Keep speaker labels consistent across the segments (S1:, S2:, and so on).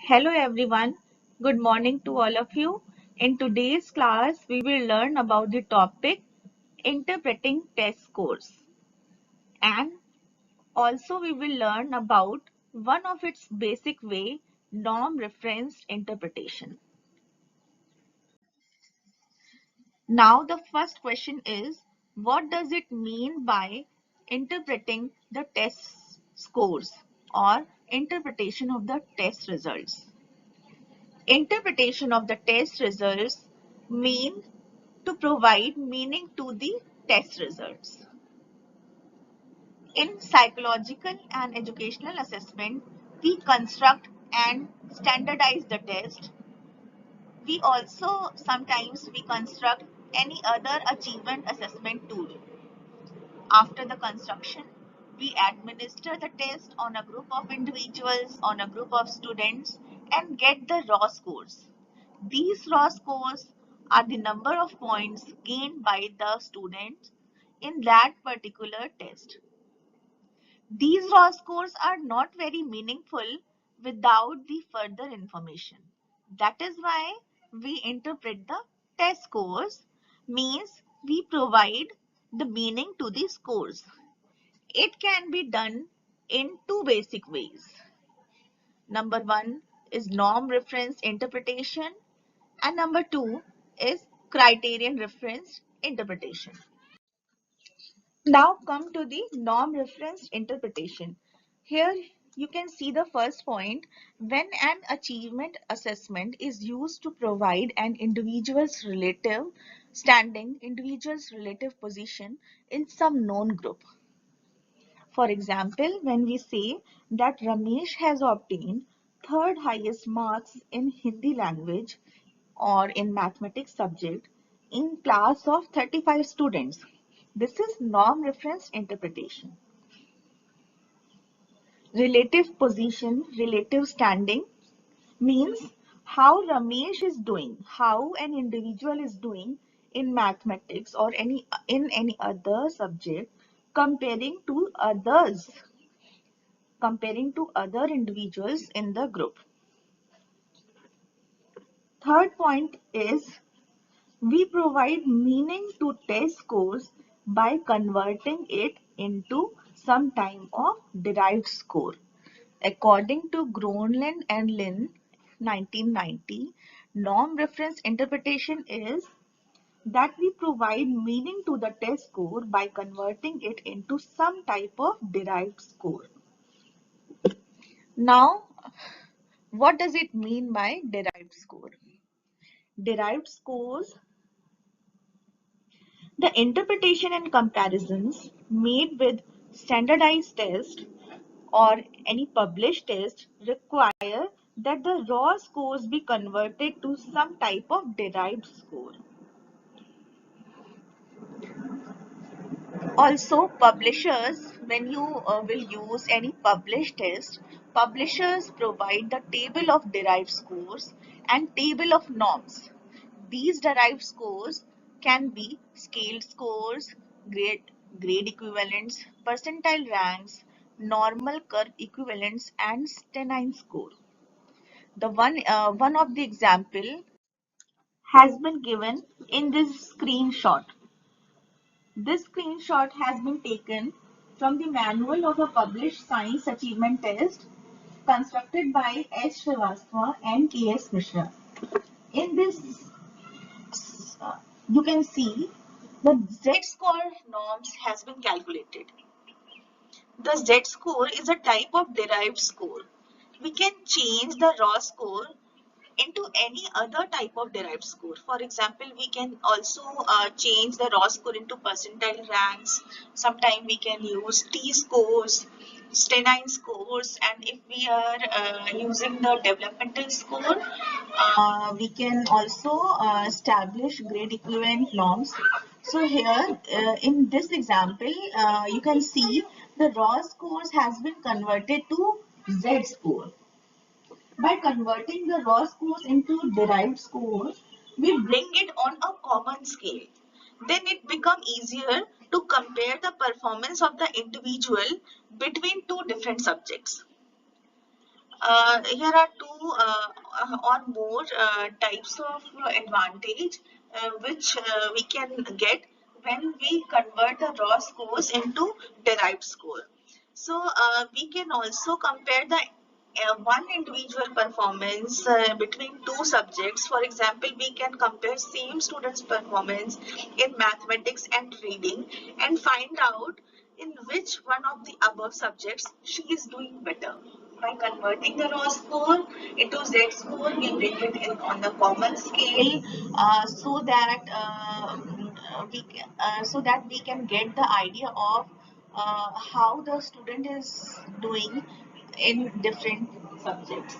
S1: Hello everyone, good morning to all of you. In today's class, we will learn about the topic interpreting test scores, and also we will learn about one of its basic way, norm referenced interpretation. Now the first question is, what does it mean by interpreting the test scores or interpretation of the test results? Interpretation of the test results mean to provide meaning to the test results. In psychological and educational assessment, we construct and standardize the test. We also sometimes we construct any other achievement assessment tool. After the construction, we administer the test on a group of individuals, on a group of students, and get the raw scores. These raw scores are the number of points gained by the students in that particular test. These raw scores are not very meaningful without the further information. That is why we interpret the test scores, means we provide the meaning to the scores. It can be done in two basic ways. Number one is norm reference interpretation, and number two is criterion reference interpretation. Now come to the norm reference interpretation. Here you can see the first point. When an achievement assessment is used to provide an individual's relative standing, individual's relative position in some known group. For example, when we say that Ramesh has obtained third highest marks in Hindi language or in mathematics subject in class of 35 students. This is norm reference interpretation. Relative position, relative standing means how Ramesh is doing, how an individual is doing in mathematics or in any other subject comparing to others, comparing to other individuals in the group. Third point is we provide meaning to test scores by converting it into some type of derived score. According to Gronlund and Lin, 1990, norm reference interpretation is that we provide meaning to the test score by converting it into some type of derived score. Now, what does it mean by derived score? Derived scores, the interpretation and comparisons made with standardized tests or any published test require that the raw scores be converted to some type of derived score. Also, publishers, when you will use any published test, publishers provide the table of derived scores and table of norms. These derived scores can be scaled scores, grade equivalents, percentile ranks, normal curve equivalents, and stanine score. The one of the example has been given in this screenshot. This screenshot has been taken from the manual of a published science achievement test constructed by S. Srivastava and K.S. Mishra. In this, you can see the Z-score norms has been calculated. The Z-score is a type of derived score. We can change the raw score into any other type of derived score. For example, we can also change the raw score into percentile ranks. Sometimes we can use T-scores, stanine scores, and if we are using the developmental score, we can also establish grade equivalent norms. So here in this example, you can see the raw scores has been converted to Z score. By converting the raw scores into derived scores, we bring it on a common scale. Then it becomes easier to compare the performance of the individual between two different subjects. Here are two or more types of advantage which we can get when we convert the raw scores into derived score. So we can also compare the one individual performance between two subjects. For example, we can compare same student's performance in mathematics and reading and find out in which one of the above subjects she is doing better. By converting the raw score into Z score, we bring it in on the common scale so that we can get the idea of how the student is doing in different subjects.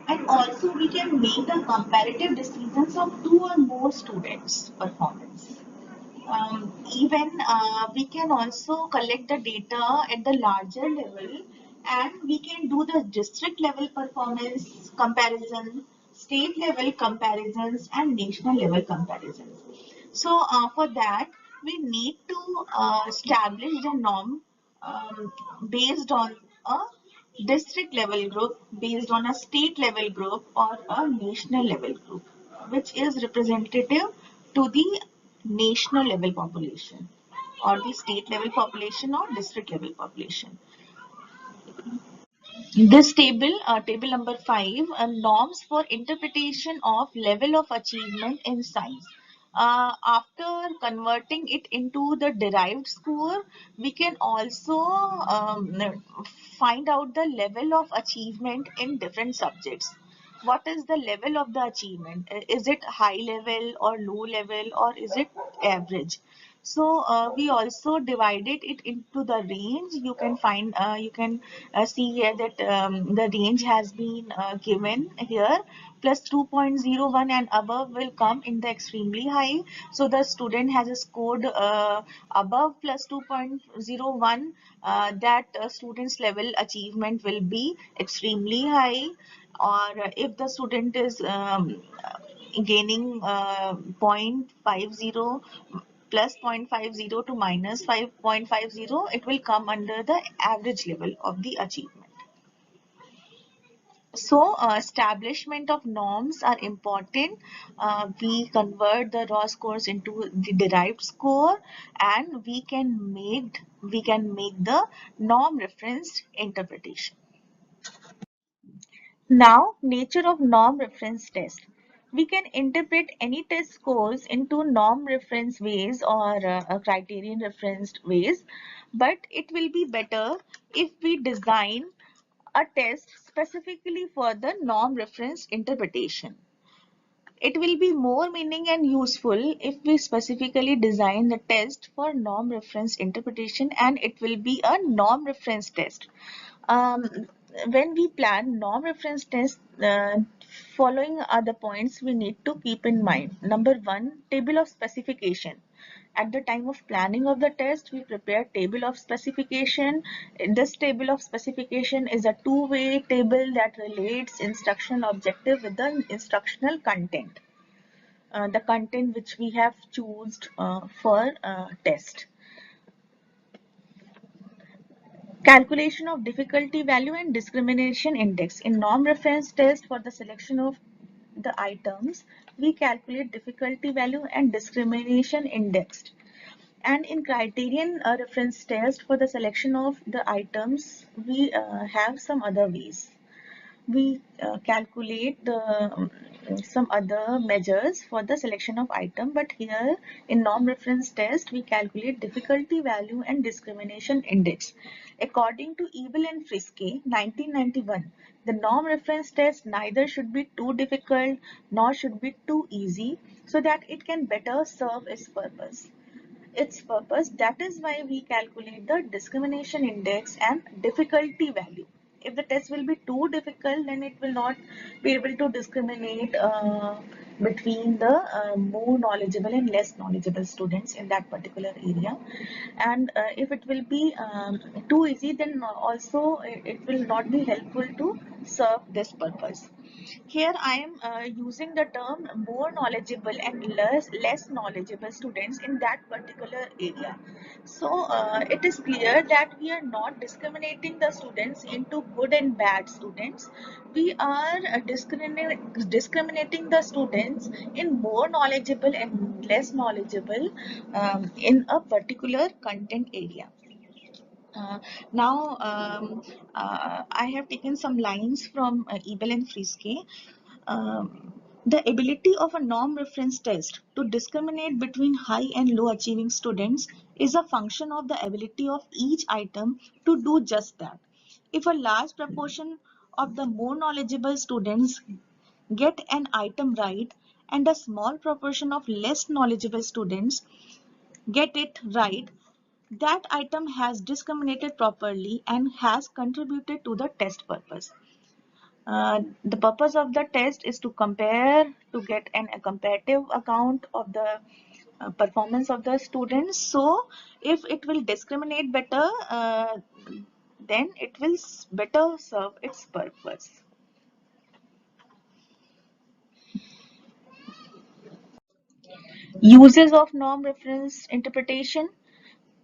S1: And also we can make the comparative decisions of two or more students' performance. Even we can also collect the data at the larger level, and we can do the district level performance comparison, state level comparisons, and national level comparisons. So for that, we need to establish the norm based on a district level group, based on a state level group, or a national level group, which is representative to the national level population or the state level population or district level population. This table, table number 5, norms for interpretation of level of achievement in science. After converting it into the derived score, we can also find out the level of achievement in different subjects. What is the level of the achievement? Is it high level or low level, or is it average? So we also divided it into the range. You can find, you can see here that the range has been given here. Plus 2.01 and above will come in the extremely high. So the student has scored above plus 2.01. That student's level achievement will be extremely high. Or if the student is gaining 0.50 plus 0.50 to minus 5.50, it will come under the average level of the achievement. So establishment of norms are important. We convert the raw scores into the derived score, and we can make the norm referenced interpretation. Now, nature of norm reference test. We can interpret any test scores into norm reference ways or criterion referenced ways, but it will be better if we design a test specifically for the norm reference interpretation. It will be more meaning and useful if we specifically design the test for norm reference interpretation, and it will be a norm reference test. Um, when we plan norm reference test, following are the points we need to keep in mind. Number 1, table of specification. At the time of planning of the test, we prepare table of specification. This table of specification is a two-way table that relates instructional objective with the instructional content. The content which we have chosen for test. Calculation of difficulty value and discrimination index. In norm reference test, for the selection of the items, we calculate difficulty value and discrimination index. And in criterion reference test, for the selection of the items, we have some other ways. We calculate the some other measures for the selection of item, but here in norm reference test we calculate difficulty value and discrimination index. According to Ebel and Friske 1991, the norm reference test neither should be too difficult nor should be too easy, so that it can better serve its purpose. That is why we calculate the discrimination index and difficulty value. If the test will be too difficult, then it will not be able to discriminate between the more knowledgeable and less knowledgeable students in that particular area. And if it will be too easy, then also it will not be helpful to serve this purpose. Here I am using the term more knowledgeable and less knowledgeable students in that particular area. So it is clear that we are not discriminating the students into good and bad students. We are discriminating the students in more knowledgeable and less knowledgeable in a particular content area. Uh, now, I have taken some lines from Ebel and Friske. The ability of a norm reference test to discriminate between high and low achieving students is a function of the ability of each item to do just that. If a large proportion of the more knowledgeable students get an item right and a small proportion of less knowledgeable students get it right, that item has discriminated properly and has contributed to the test purpose. The purpose of the test is to compare, to get a comparative account of the performance of the students. So if it will discriminate better, then it will better serve its purpose. Uses of norm reference interpretation.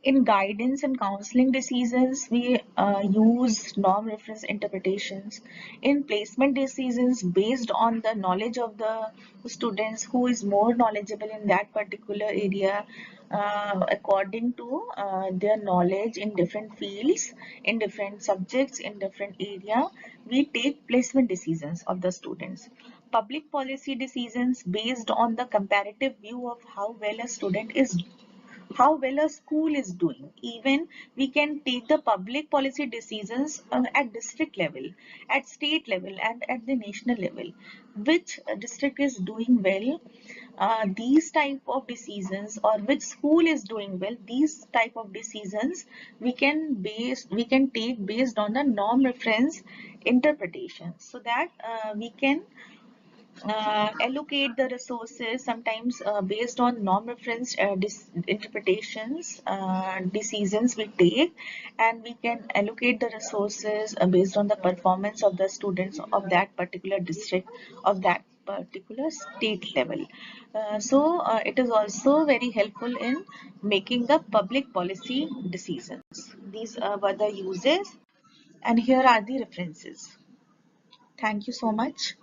S1: In guidance and counseling decisions, we use norm reference interpretations. In placement decisions, based on the knowledge of the students who is more knowledgeable in that particular area, according to their knowledge in different fields, in different subjects, in different area, we take placement decisions of the students. Public policy decisions based on the comparative view of how well a school is doing. Even we can take the public policy decisions at district level, at state level, and at the national level. Which district is doing well? These type of decisions, or which school is doing well? These type of decisions we can take based on the norm reference interpretation, so that we can allocate the resources sometimes based on norm reference interpretations decisions we take, and we can allocate the resources based on the performance of the students of that particular district, of that particular state level. So it is also very helpful in making the public policy decisions. These were the uses, and here are the references. Thank you so much.